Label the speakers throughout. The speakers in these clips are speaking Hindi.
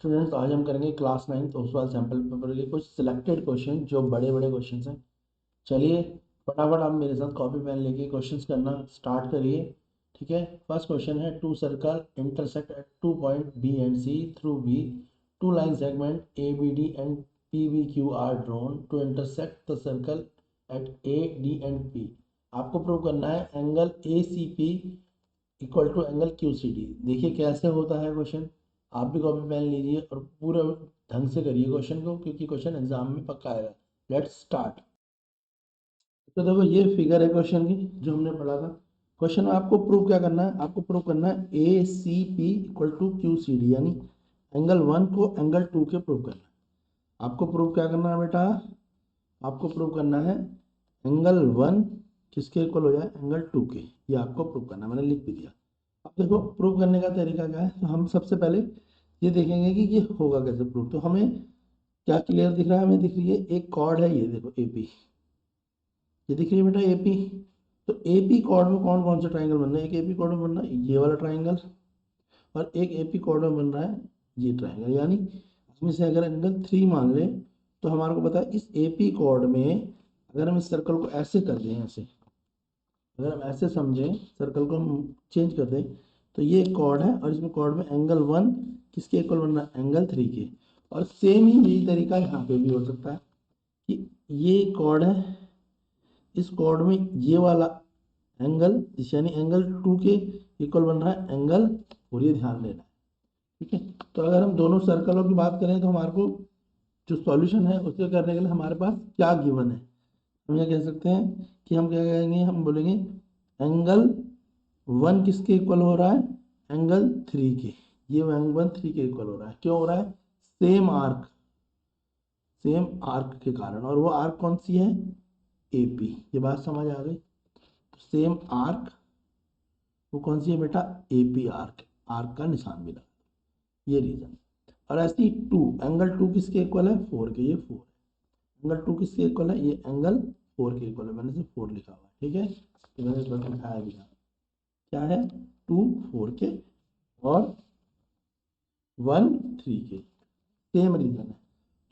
Speaker 1: स्टूडेंट्स, आज हम करेंगे क्लास 9 उस वाले सैम्पल पेपर के कुछ सिलेक्टेड क्वेश्चन जो बड़े बड़े क्वेश्चन हैं। चलिए फटाफट आप मेरे साथ कॉपी पेन लेके क्वेश्चंस करना स्टार्ट करिए। ठीक है, फर्स्ट क्वेश्चन है two circle intersect at 2 point B and C through B, two line segment A B D and P B Q are drawn to intersect the circle at A D and P. आपको प्रूव करना है angle A C P equal to angle Q C D. देखिए कैसे होता है क्वेश्चन, आप भी कॉपी पेन लीजिए और पूरा ढंग से करिए क्वेश्चन को, क्योंकि क्वेश्चन एग्जाम में पक्का आएगा। Let's start. तो देखो ये फिगर है क्वेश्चन की जो हमने पढ़ा था। क्वेश्चन में आपको प्रूव क्या करना है, आपको प्रूव करना है A C P equal to Q C D, यानी एंगल 1 को एंगल 2 के प्रूव करना है। आपको प्रूव क्या करना है बेटा, आपको प्रूव करना है एंगल 1 किसके इक्वल हो जाए, एंगल 2 के। ये आपको प्रूव करना है, मैंने लिख भी दिया। अब देखो प्रूव करने का तरीका क्या है, तो हम सबसे पहले ये देखेंगे कि ये होगा कैसे प्रूव। तो हमें क्या क्लियर दिख रहा है, हमें दिख रही है एक कॉर्ड है, ये देखो एपी, ये दिख रही है बेटा एपी। तो एपी कॉर्ड में कौन कौन से ट्राइंगल बन रहे हैं, एक एपी कॉर्ड में बन रहा है ये वाला ट्राइंगल, और एक एपी कॉर्ड में बन रहा है ये ट्राइंगल। यानी इसमें से अगर एंगल 3 मान ले तो हमारे को पता है इस एपी कॉर्ड में अगर हम इस सर्कल को ऐसे कर दें, ऐसे अगर हम ऐसे समझें, सर्कल को हम चेंज कर दें, तो ये एक कॉर्ड है और इसमें कॉर्ड में एंगल 1 किसके इक्वल बन रहा है, एंगल 3 के। और सेम ही यही तरीका यहाँ पे भी हो सकता है कि ये कॉर्ड है, इस कॉर्ड में ये वाला एंगल यानी एंगल 2 के इक्वल बन रहा है एंगल 4, ये ध्यान देना है। ठीक है, तो अगर हम दोनों सर्कलों की बात करें तो हमारे को जो सॉल्यूशन है उसे करने के लिए हमारे पास क्या गिवन है, हम ये कह सकते हैं कि हम क्या कहेंगे, हम बोलेंगे एंगल 1 किसके इक्वल हो रहा है, एंगल 3 के। ये एंगल 3 के इक्वल हो रहा है, क्यों हो रहा है, सेम आर्क, सेम आर्क के कारण। और वो आर्क कौन सी है, एपी। ये बात समझ आ गई, तो सेम आर्क वो कौन सी है बेटा, एपी आर्क, आर्क का निशान मिला, ये रीजन। और ऐसी 2 एंगल 2 किसके इक्वल है, 4 के, ये 4 है। एंगल 2 किसके इक्वल है, ये एंगल 4 के इक्वल है, मैंने सिर्फ 4 लिखा हुआ है। ठीक है, तो मैंने इस बार लिखाया भी था, क्या है 2 4 के और 1 3 के, सेम रीजन है।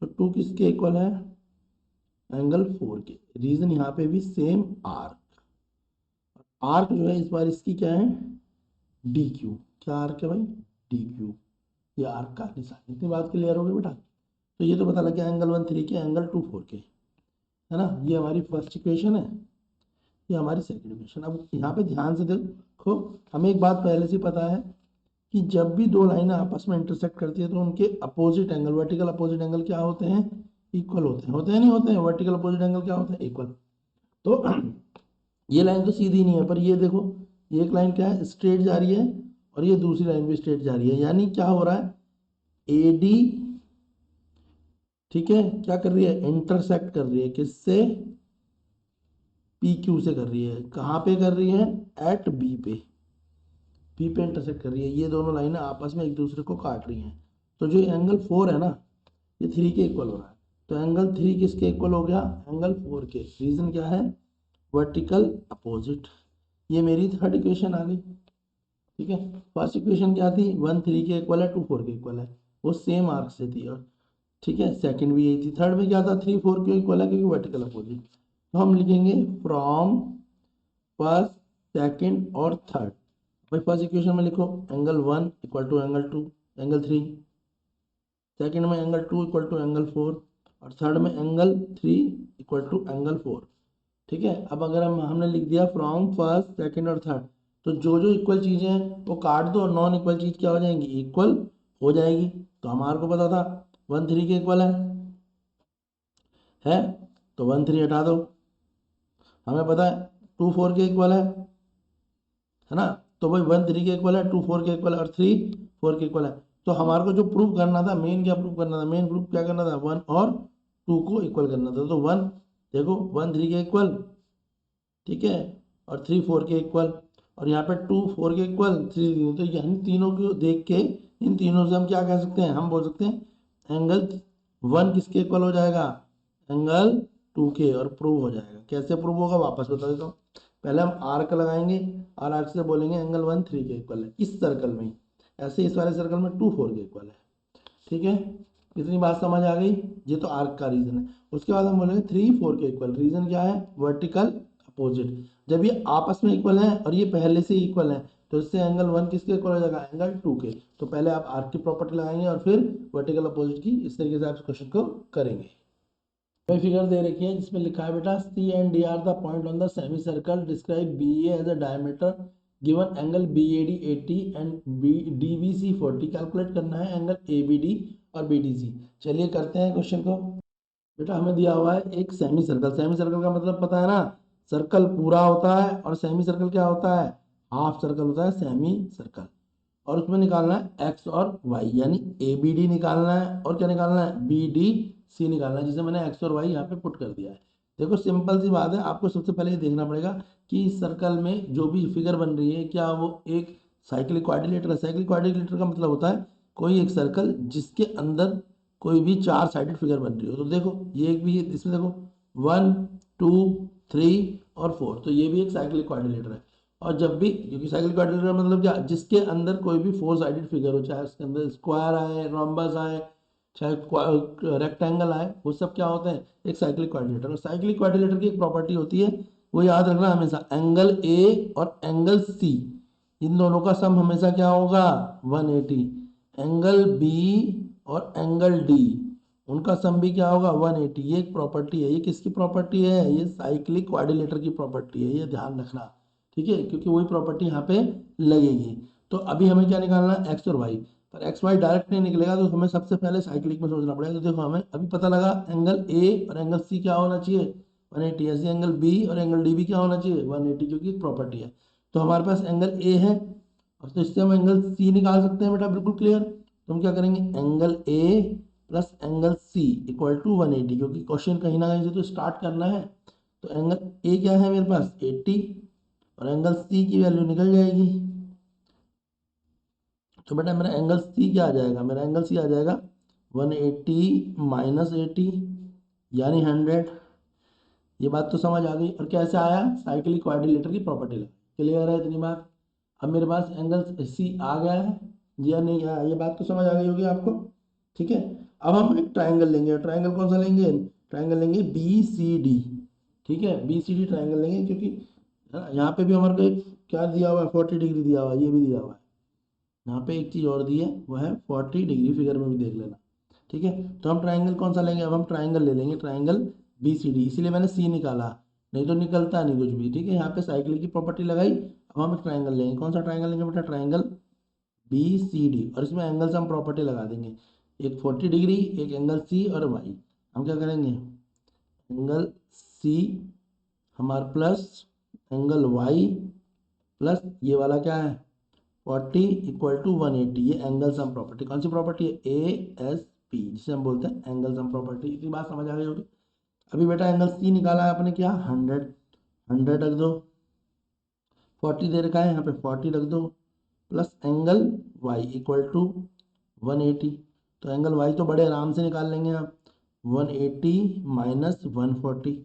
Speaker 1: तो 2 किसके इक्वल है, एंगल 4 के। रीजन यहाँ पे भी सेम आर्क, आर्क जो है इस बार इसकी क्या है, डी क्यू। क्या आर्क है भाई, डी क्यू, ये आर्क का निशान। इतनी बात क्लियर हो गई बेटा। तो ये तो पता लग गया एंगल 1 3 के, एंगल 2 4 के, है ना। ये हमारी फर्स्ट इक्वेशन है, ये हमारी सेकंड इक्वेशन। अब यहाँ पे ध्यान से देखो, हमें एक बात पहले से पता है कि जब भी दो लाइनें आपस में इंटरसेक्ट करती है तो उनके opposite angle, vertical opposite angle क्या होते हैं, इक्वल होते हैं नहीं होते हैं, वर्टिकल अपोजिट एंगल क्या होते हैं, इक्वल। तो ये लाइन तो सीधी नहीं है, पर ये देखो ये एक लाइन क्या है, स्ट्रेट जा रही है, और ये दूसरी लाइन भी स्ट्रेट जा रही है। यानी क्या हो रहा है, ए डी, ठीक है, क्या कर रही है, इंटरसेक्ट कर रही है किससे, पी क्यू से कर रही है। कहाँ पे कर रही है, एट बी पे, पी पे इंटरसेक्ट कर रही है। ये दोनों लाइनें आपस में एक दूसरे को काट रही हैं। तो जो एंगल 4 है ना, ये 3 के इक्वल हो रहा है। तो एंगल 3 किसके इक्वल हो गया, एंगल 4 के। रीजन क्या है, वर्टिकल अपोजिट। ये मेरी थर्ड इक्वेशन आ गई। ठीक है, फर्स्ट इक्वेशन क्या थी, 1 3 के इक्वल है, 2 4 के इक्वल है, वो सेम आर्क से थी। और ठीक है, सेकंड भी यही थी। थर्ड में क्या था, 3 4 के इक्वल है क्योंकि वर्टिकल अपोजिट। तो हम लिखेंगे फ्रॉम फर्स्ट सेकंड और थर्ड। भाई फर्स्ट इक्वेशन में लिखो angle 1 equal to angle 2 angle 3, second में एंगल 2 इक्वल टू एंगल 4, और थर्ड में एंगल 3 इक्वल टू एंगल 4। ठीक है, अब अगर हमने लिख दिया फ्रॉम फर्स्ट सेकंड और थर्ड, तो जो जो इक्वल चीज़ें हैं वो काट दो और नॉन इक्वल चीज़ क्या हो जाएंगी, इक्वल हो जाएगी। तो हमारे को पता था 1 3 के इक्वल है, तो 1 3 हटा दो। हमें पता है 2 4 के इक्वल है ना। तो भाई 1 3 के इक्वल है, 2 4 के इक्वल है, और 3 4 के इक्वल है। तो हमारे को जो प्रूव करना था, मेन क्या प्रूव करना था, मेन प्रूफ क्या करना था, 1 और 2 को इक्वल करना था। तो 1 देखो 1 3 के इक्वल, ठीक है, और 3 4 के इक्वल, और यहाँ पे 2 4 के इक्वल 3। तो इन तीनों को देख के, इन तीनों से हम क्या कह सकते हैं, हम बोल सकते हैं एंगल 1 किसके इक्वल हो जाएगा, एंगल 2 के, और प्रूव हो जाएगा। कैसे प्रूव होगा वापस बता देता हूँ। पहले हम आर्क लगाएंगे और आर्क से बोलेंगे एंगल 1 3 के इक्वल है इस सर्कल में। ऐसे इस वाले सर्कल में 2 4 के इक्वल है। ठीक है, इतनी बात समझ आ गई। ये तो आर्क का रीजन है। उसके बाद हम बोलेंगे 3 4 के इक्वल। रीजन क्या है? Vertical opposite. जब ये आपस में इक्वल है और ये पहले से इक्वल है तो इससे एंगल 1 किसके इक्वल हो जाएगा? एंगल 2 के। तो पहले आप आर्क की प्रॉपर्टी लगाएंगे और फिर वर्टिकल अपोजिट की। इस तरीके से आप इस क्वेश्चन को करेंगे। कोई फिगर दे रखी है जिसमें लिखा है बेटा C and D are the point on the semicircle, describe B A as a diameter, given angle B A D 80 and B D B C 40। Calculate करना है एंगल ए बी डी और बी डी सी। चलिए करते हैं क्वेश्चन को। बेटा हमें दिया हुआ है एक सेमी सर्कल। सेमी सर्कल का मतलब पता है ना? सर्कल पूरा होता है और सेमी सर्कल क्या होता है? हाफ सर्कल होता है सेमी सर्कल। और उसमें निकालना है एक्स और वाई, यानी ए बी डी निकालना है और क्या निकालना है? बी डी सी निकालना है, जिसे मैंने एक्स और वाई यहाँ पे पुट कर दिया है। देखो सिंपल सी बात है, आपको सबसे पहले ये देखना पड़ेगा कि इस सर्कल में जो भी फिगर बन रही है क्या वो एक साइक्लिक क्वाड्रिलेटर है। साइक्लिक क्वाड्रिलेटर का मतलब होता है कोई एक सर्कल जिसके अंदर कोई भी 4 साइडेड फिगर बन रही हो। तो देखो ये एक भी है, इसमें देखो 1 2 3 और 4, तो ये भी एक साइक्लिक क्वाड्रिलेटर है। और जब भी, क्योंकि साइक्लिक क्वाड्रिलेटर का मतलब क्या? जिसके अंदर कोई भी 4 साइडेड फिगर हो, चाहे उसके अंदर स्क्वायर आए, रोम्बस आए, चाहे रेक्टेंगल आए, वो सब क्या होते हैं? एक साइक्लिक क्वाड्रिलेटर। और साइक्लिक क्वाड्रिलेटर की एक प्रॉपर्टी होती है, वो याद रखना हमेशा, एंगल ए और एंगल सी, इन दोनों का सम हमेशा क्या होगा? 180। एंगल बी और एंगल डी, उनका सम भी क्या होगा? 180। ये एक प्रॉपर्टी है। ये किसकी प्रॉपर्टी है? ये साइक्लिक क्वाड्रिलेटर की प्रॉपर्टी है, ये ध्यान रखना। ठीक है, क्योंकि वही प्रॉपर्टी यहाँ पे लगेगी। तो अभी हमें क्या निकालना है? एक्स और वाई। पर एक्स वाई डायरेक्ट नहीं निकलेगा, तो हमें सबसे पहले साइक्लिक में सोचना पड़ेगा। तो देखो हमें अभी पता लगा एंगल ए और एंगल सी क्या होना चाहिए? 180। ऐसे एंगल बी और एंगल डी भी क्या होना चाहिए? 180, क्योंकि एक प्रॉपर्टी है। तो हमारे पास एंगल ए है और तो इससे हम एंगल सी निकाल सकते हैं बेटा, बिल्कुल क्लियर। तो हम क्या करेंगे? Angle A plus angle C equal to 180, क्योंकि क्वेश्चन कहीं ना कहीं से तो स्टार्ट करना है। तो एंगल ए क्या है मेरे पास? 80, और एंगल सी की वैल्यू निकल जाएगी। तो बेटा मेरा एंगल सी क्या आ जाएगा? मेरा एंगल सी आ जाएगा 180 माइनस 80, यानी 100। ये बात तो समझ आ गई। और कैसे आया? साइक्लिक क्वाड्रिलेटर की प्रॉपर्टी लगा। क्लियर है इतनी बात? अब मेरे पास एंगल सी आ गया है या नहीं आया, ये बात तो समझ आ गई होगी आपको। ठीक है, अब हम एक ट्राइंगल लेंगे। ट्राइंगल कौन सा लेंगे? ट्राइंगल लेंगे बी सी डी। ठीक है, बी सी डी ट्राइंगल लेंगे, क्योंकि यहाँ पे भी हमारे को एक क्या दिया हुआ है? 40 डिग्री दिया हुआ है, ये भी दिया हुआ है। यहाँ पे एक चीज़ और दी है, वो है 40 डिग्री, फिगर में भी देख लेना। ठीक है, तो हम ट्राइंगल कौन सा लेंगे? अब हम ट्राइंगल ले लेंगे, ट्राइंगल बी सी डी। इसीलिए मैंने सी निकाला, नहीं तो निकलता नहीं कुछ भी। ठीक है, यहाँ पे साइकिल की प्रॉपर्टी लगाई। अब हम एक ट्राइंगल लेंगे। कौन सा ट्राइंगल लेंगे बेटा? Triangle B C D. और इसमें एंगल से हम प्रॉपर्टी लगा देंगे, एक 40 डिग्री, एक एंगल सी और वाई। हम क्या करेंगे? एंगल सी हमारा प्लस एंगल वाई प्लस ये वाला क्या है? 40 इक्वल टू 180। ये एंगल सम प्रॉपर्टी। कौन सी प्रॉपर्टी है? ए एस पी, जिसे हम बोलते हैं एंगल सम प्रॉपर्टी। इतनी बात समझ आ गई होगी। अभी बेटा एंगल सी निकाला है अपने, क्या? 100। 100 रख दो, 40 दे रखा है यहाँ पे, 40 रख दो, plus angle y equal to 180। तो एंगल वाई तो बड़े आराम से निकाल लेंगे आप, 180 माइनस 140।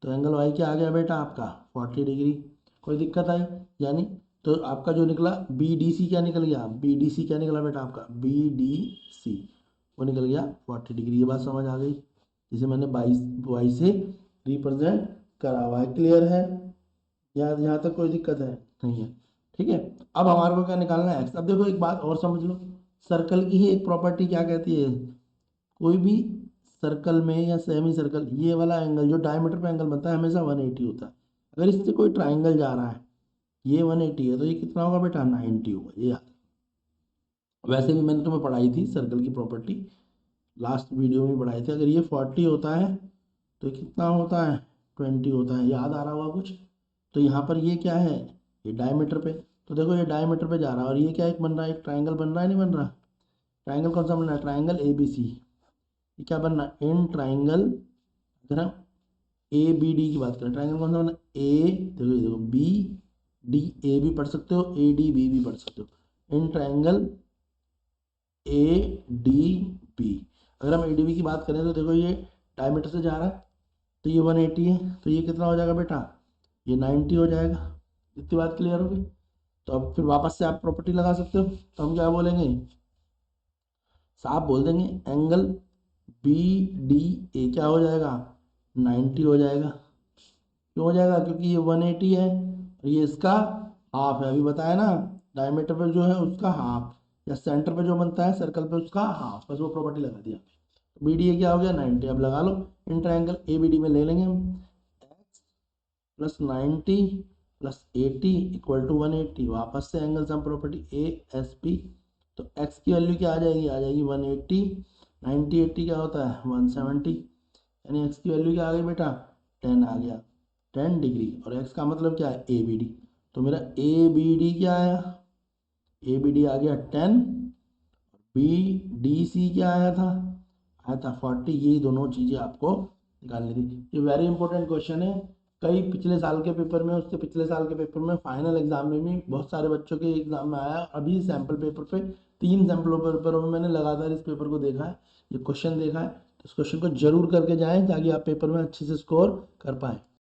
Speaker 1: तो एंगल वाई क्या आ गया बेटा आपका? 40 डिग्री। कोई दिक्कत आई? यानी तो आपका जो निकला बी डी सी, क्या निकल गया? बी डी सी क्या निकला बेटा आपका? बी डी सी वो निकल गया 40 डिग्री। ये बात समझ आ गई, जिसे मैंने 22 वाई से रिप्रेजेंट करा हुआ है। क्लियर है? यहाँ तक कोई दिक्कत है? नहीं है। ठीक है, अब हमारे को क्या निकालना है? एक्स। अब देखो एक बात और समझ लो, सर्कल की ही एक प्रॉपर्टी क्या कहती है? कोई भी सर्कल में या सेमी सर्कल, ये वाला एंगल जो डायमीटर पे एंगल बनता है हमेशा 180 होता है। अगर इससे कोई ट्राइंगल जा रहा है, ये 180 है, तो ये कितना होगा बेटा? 90 होगा। ये याद। वैसे भी मैंने तुम्हें पढ़ाई थी सर्कल की प्रॉपर्टी, लास्ट वीडियो में पढ़ाई थी। अगर ये 40 होता है तो कितना होता है? 20 होता है। याद आ रहा होगा कुछ? तो यहाँ पर ये क्या है? ये डायमीटर पे। तो देखो ये डायमीटर पे जा रहा है, और ये क्या एक बन रहा है? एक ट्राइंगल बन रहा है, नहीं बन रहा? ट्राइंगल कौन सा बन रहा है? Triangle A B C. ये क्या बनना है? इन ट्राइंगल, अगर हम ए बी डी की बात करें, ट्राइंगल कौन सा बनना है? ए, देखो ये देखो, बी डी, ए भी पढ़ सकते हो, ए डी बी भी पढ़ सकते हो। In triangle A D B. अगर हम ए डी बी की बात करें तो देखो ये डायमीटर से जा रहा है, तो ये 180 है, तो ये कितना हो जाएगा बेटा? ये 90 हो जाएगा। इतनी बात क्लियर होगी? तो अब फिर वापस से आप प्रॉपर्टी लगा सकते हो। तो हम क्या बोलेंगे? साफ बोल देंगे एंगल बी डी ए क्या हो जाएगा, 90 हो जाएगा। क्यों हो जाएगा, क्योंकि ये 180 है और ये इसका हाफ है, अभी बताया ना, डायमीटर पे जो है उसका हाफ, या सेंटर पे जो बनता है सर्कल पे उसका हाफ, बस वो प्रॉपर्टी लगा दी आपने। तो बी डी ए क्या हो गया, 90। अब लगा लो इन ट्रायंगल ए बी डी में ले लेंगे हम, x plus 90 plus 80 equal to 180। वापस से angle sum property A S P. तो एक्स की वैल्यू क्या आ जाएगी 180, 90 80 क्या होता है 170, यानी एक्स की वैल्यू क्या आ गई बेटा 10 आ गया, 10 डिग्री। और एक्स का मतलब क्या है ए बी डी। तो मेरा ए बी डी क्या आया, ए बी डी आ गया 10, बी डी सी क्या आया था 40। ये दोनों चीज़ें आपको निकालनी थी। ये वेरी इंपॉर्टेंट क्वेश्चन है, कई पिछले साल के पेपर में, उससे पिछले साल के पेपर में, फाइनल एग्जाम में भी बहुत सारे बच्चों के एग्जाम में आया। अभी सैम्पल पेपर पे 3 सैम्पल पेपरों में मैंने लगातार इस पेपर को देखा है, ये क्वेश्चन देखा है। तो इस क्वेश्चन को जरूर करके जाएं ताकि आप पेपर में अच्छे से स्कोर कर पाएँ।